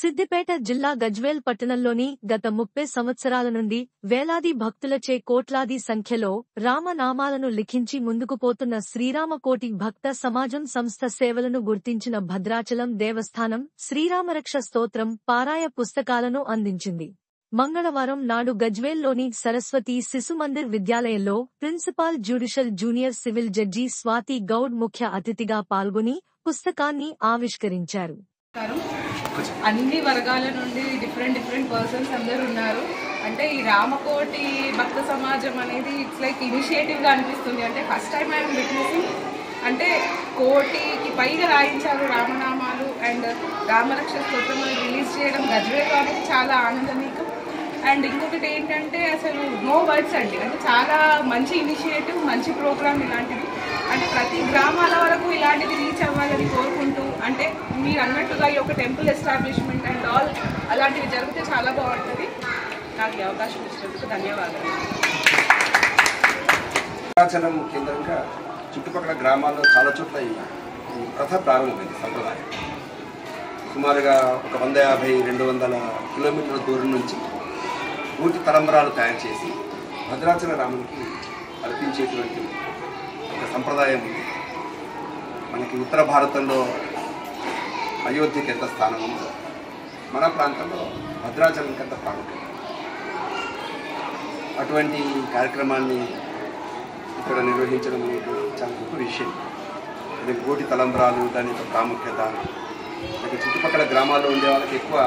సిద్దిపేట జిల్లా గజ్వేల్ పట్టణంలోని గత 30 సంవత్సరాల నుండి వేలాది భక్తులచే కోట్లాది సంఖ్యలో రామనామాలను లిఖించి ముందుకు పోతున్న శ్రీరామకోటి భక్త సమాజం సంస్థ సేవలను గుర్తించిన భద్రాచలం దేవస్థానం శ్రీరామరక్ష స్తోత్రం పారాయ పుస్తకాలను అందించింది. మంగళవారం నాడు గజ్వేల్లోని సరస్వతి శిశుమందిర్ విద్యాలయంలో principal judicial junior civil judge Swathi Goud ముఖ్య అతిథిగా పాల్గొని పుస్తకాన్ని ఆవిష్కరించారు. అన్ని వర్గాల నుండి డిఫరెంట్ పర్సన్స్ అందరూ ఉన్నారు. అంటే ఈ రామకోటి భక్త సమాజం అనేది ఇట్స్ లైక్ ఇనిషియేటివ్గా అనిపిస్తుంది. అంటే ఫస్ట్ టైం ఐఎమ్ విట్నెసింగ్, అంటే కోటికి పైగా రాయించారు రామనామాలు అండ్ రామరక్ష స్తోత్రం రిలీజ్ చేయడం గజ్వేల్ అనేది చాలా ఆనందనీయం. అండ్ ఇంకొకటి ఏంటంటే అసలు నో వర్డ్స్ అండి, అంటే చాలా మంచి ఇనిషియేటివ్, మంచి ప్రోగ్రామ్ ఇలాంటిది. అంటే ప్రతి గ్రామాల వరకు ఇలాంటిది రీచ్ అవ్వాలని కోరుకుంటూ, అంటే మీరు అన్నట్టుగా ఈ ఒక టెంపుల్ ఎస్టాబ్లిష్మెంట్ అండ్ ఆల్ అలాంటివి జరిగితే చాలా బాగుంటుంది. నాకు ఈ అవకాశం ఇచ్చినందుకు ధన్యవాదాలు. భద్రాచలం కేంద్రంగా చుట్టుపక్కల గ్రామాల్లో చాలా చోట్ల ఈ ప్రథ ప్రారంభమైంది. సంప్రదాయం సుమారుగా ఒక 150-200 కిలోమీటర్ల దూరం నుంచి పూర్తి తలంబరాలు తయారు చేసి భద్రాచల రామునికి అర్పించేటువంటి ఒక సంప్రదాయం ఉంది. మనకి ఉత్తర భారతంలో అయోధ్యకి ఎంత స్థానం ఉందో మన ప్రాంతంలో భద్రాచలంకి ఎంత ప్రాముఖ్యత. అటువంటి కార్యక్రమాన్ని ఇక్కడ నిర్వహించడం అనేది చాలా గొప్ప విషయం. అది కోటి తలంబరాలు, దాని యొక్క ప్రాముఖ్యత మనకి చుట్టుపక్కల గ్రామాల్లో ఉండే వాళ్ళకి ఎక్కువ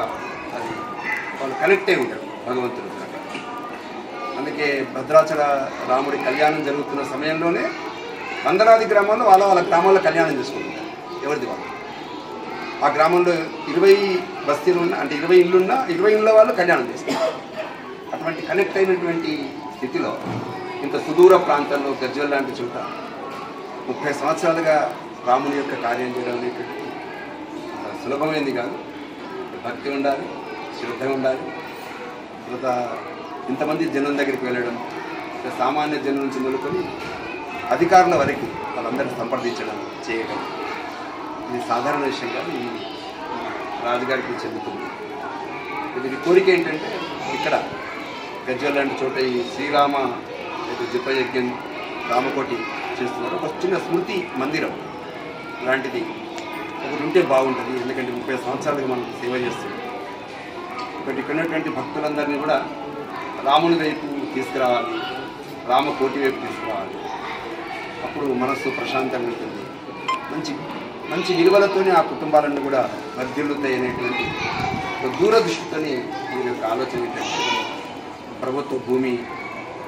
అది వాళ్ళు కనెక్ట్ అయి ఉంటారు భగవంతుడు. అందుకే భద్రాచల రాముడి కళ్యాణం జరుగుతున్న సమయంలోనే వందలాది గ్రామాల్లో వాళ్ళ గ్రామాల్లో కళ్యాణం చేసుకుంటారు ఎవరిది వాళ్ళు. ఆ గ్రామంలో 20 బస్తీలు ఉన్న, అంటే 20 ఇళ్ళున్నా 20 ఇళ్ళ వాళ్ళు కళ్యాణం చేస్తారు. అటువంటి కనెక్ట్ అయినటువంటి స్థితిలో ఇంత సుదూర ప్రాంతంలో గజ్వేల్ లాంటి చోట 30 సంవత్సరాలుగా రాముని యొక్క కార్యం చేయడం అనేటువంటి సులభమైంది కాదు. భక్తి ఉండాలి, శ్రద్ధ ఉండాలి. తర్వాత ఇంతమంది జనం దగ్గరికి వెళ్ళడం, సామాన్య జనం నుంచి మొదలుకొని అధికారుల వరకు వాళ్ళందరినీ సంప్రదించడం చేయడం ఇది సాధారణ విషయం కాదు. ఈ రాజుగారికి చెందుతుంది. ఇది కోరిక ఏంటంటే ఇక్కడ గజ్వేల్ లాంటి చోట ఈ శ్రీరామ జపయజ్ఞం రామకోటి చేస్తున్నారు. ఒక చిన్న స్మృతి మందిరం లాంటిది ఒకటి ఉంటే బాగుంటుంది. ఎందుకంటే 30 సంవత్సరాలుగా మనం సేవ చేస్తున్నాం. ఒకటి ఇక్కడ ఉన్నటువంటి భక్తులందరినీ కూడా రాముని వైపు తీసుకురావాలి, రామకోటి వైపు తీసుకురావాలి. అప్పుడు మనస్సు ప్రశాంతంగా ఉంటుంది. మంచి విలువలతోనే ఆ కుటుంబాలన్నీ కూడా వర్ధిల్లుతాయి అనేటువంటి దూరదృష్టితోని దీని యొక్క ఆలోచన ఏంటంటే ప్రభుత్వ భూమి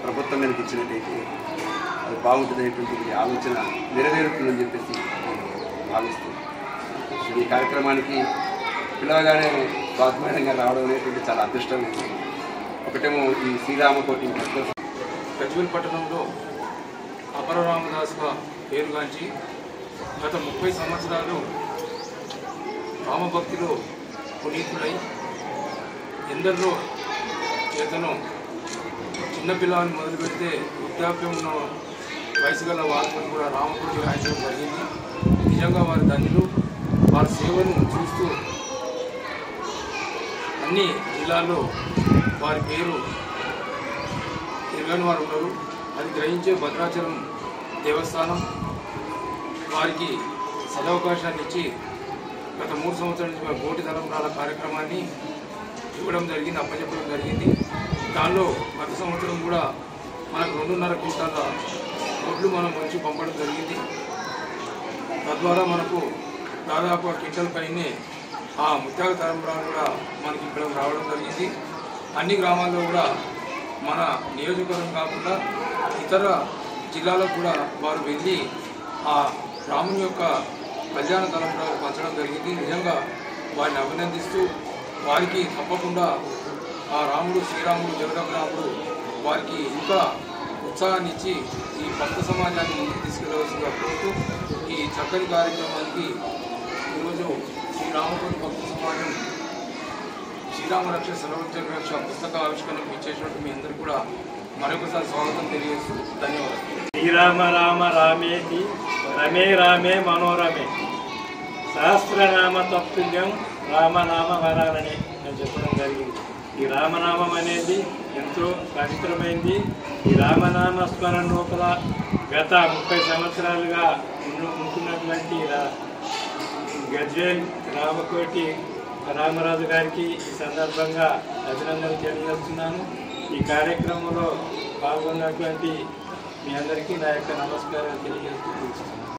ప్రభుత్వం మీదకి ఇచ్చినట్టయితే అది బాగుంటుంది అనేటువంటి ఆలోచన నెరవేరుతుందని చెప్పేసి నేను భావిస్తున్నాను. ఈ కార్యక్రమానికి పిలవగానే స్వాత్మీయంగా రావడం అనేటువంటి చాలా అదృష్టం. ఒకటేమో ఈ శ్రీరామకోటి గజ్వేల్ పట్టణంలో అపర రామదాస్గా పేరుగాంచి గత 30 సంవత్సరాలు రామభక్తిలో పునీతుడై ఎందరిలో చేతను చిన్నపిల్లని మొదలు పెడితే వృద్ధాప్యం ఉన్న వయసు గల వారిని కూడా రామకోటి రాయించడం జరిగింది. నిజంగా వారి ధన్యులు. వారి సేవను చూస్తూ అన్ని జిల్లాల్లో వారి పేరు తిరగని వారు ఉన్నారు. అది గ్రహించే భద్రాచలం దేవస్థానం వారికి సదవకాశాన్ని ఇచ్చి గత 3 సంవత్సరాల నుంచి కోటి తలంబరాల కార్యక్రమాన్ని ఇవ్వడం జరిగింది, అప్పచెప్పడం జరిగింది. దానిలో గత సంవత్సరం కూడా మనకు 2.5 క్వింటాల కోట్లు మనం వచ్చి పంపడం జరిగింది. తద్వారా మనకు దాదాపు ఆ క్వింటల్ పైనే ఆ ముత్యాల తలంబరాలు కూడా మనకి ఇక్కడ రావడం జరిగింది. అన్ని గ్రామాల్లో కూడా మన నియోజకవర్గం కాకుండా ఇతర జిల్లాలకు కూడా వారు వెళ్ళి ఆ రాముని యొక్క కళ్యాణ తలంబరాలు పంచడం జరిగింది. నిజంగా వారిని అభినందిస్తూ వారికి తప్పకుండా ఆ రాముడు శ్రీరాముడు జగదగ్రాముడు వారికి ఇంకా ఉత్సాహాన్ని ఇచ్చి ఈ భక్త సమాజాన్ని ముందుకు తీసుకెళ్లవలసిందిగా కోరుతూ ఈ చక్కని కార్యక్రమానికి ఈరోజు శ్రీరామకోటి భక్త సమాజం శ్రీరామరక్ష సర్వజనరక్ష పుస్తక ఆవిష్కరణకు ఇచ్చేసినట్టు మీ అందరికీ కూడా మరొకసారి స్వాగతం తెలియజేస్తూ ధన్యవాదాలు. శ్రీరామ రామ రామేతి రమే రామే మనోరమే సహస్రనామ తత్తుల్యం రామనామ వరాలని నేను చెప్పడం జరిగింది. ఈ రామనామం అనేది ఎంతో పవిత్రమైంది. ఈ రామనామ స్మరణ లోపల గత 30 సంవత్సరాలుగా ఉంటున్నటువంటి గజ్వేల్ రామకోటి రామరాజు గారికి ఈ సందర్భంగా అభినందనలు తెలియజేస్తున్నాను. ఈ కార్యక్రమంలో పాల్గొన్నటువంటి మీ అందరికీ నా యొక్క నమస్కారాలు తెలియజేస్తున్నాను.